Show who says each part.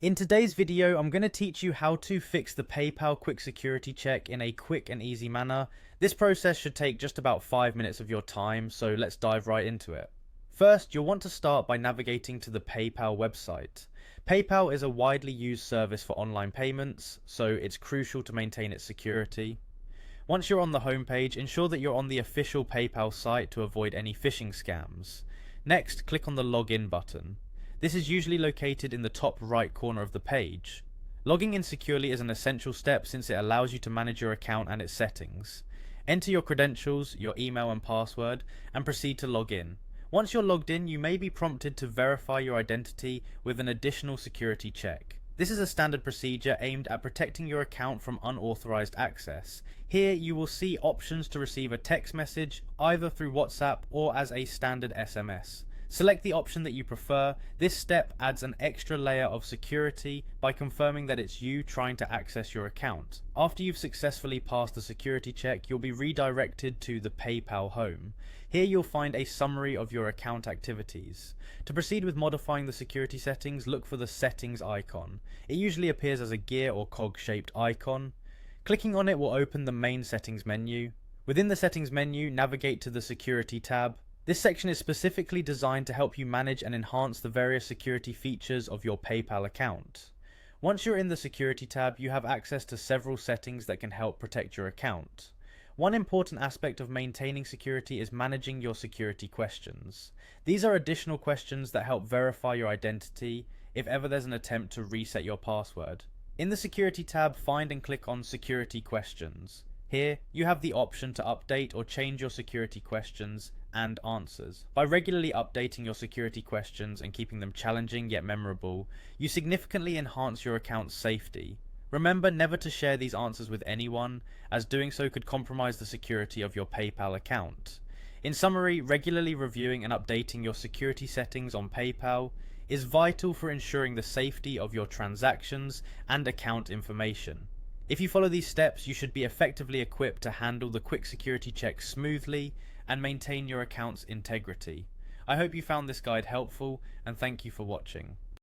Speaker 1: In today's video, I'm going to teach you how to fix the PayPal quick security check in a quick and easy manner. This process should take just about 5 minutes of your time, so let's dive right into it. First, you'll want to start by navigating to the PayPal website. PayPal is a widely used service for online payments, so it's crucial to maintain its security. Once you're on the homepage, ensure that you're on the official PayPal site to avoid any phishing scams. Next, click on the login button. This is usually located in the top right corner of the page. Logging in securely is an essential step since it allows you to manage your account and its settings. Enter your credentials, your email and password, and proceed to log in. Once you're logged in, you may be prompted to verify your identity with an additional security check. This is a standard procedure aimed at protecting your account from unauthorized access. Here you will see options to receive a text message either through WhatsApp or as a standard SMS. Select the option that you prefer. This step adds an extra layer of security by confirming that it's you trying to access your account. After you've successfully passed the security check, you'll be redirected to the PayPal home. Here you'll find a summary of your account activities. To proceed with modifying the security settings, look for the settings icon. It usually appears as a gear or cog shaped icon. Clicking on it will open the main settings menu. Within the settings menu, navigate to the security tab. This section is specifically designed to help you manage and enhance the various security features of your PayPal account. Once you're in the security tab, you have access to several settings that can help protect your account. One important aspect of maintaining security is managing your security questions. These are additional questions that help verify your identity if ever there's an attempt to reset your password. In the security tab, find and click on Security Questions. Here, you have the option to update or change your security questions and answers. By regularly updating your security questions and keeping them challenging yet memorable, you significantly enhance your account's safety. Remember never to share these answers with anyone, as doing so could compromise the security of your PayPal account. In summary, regularly reviewing and updating your security settings on PayPal is vital for ensuring the safety of your transactions and account information. If you follow these steps, you should be effectively equipped to handle the quick security check smoothly and maintain your account's integrity. I hope you found this guide helpful, and thank you for watching.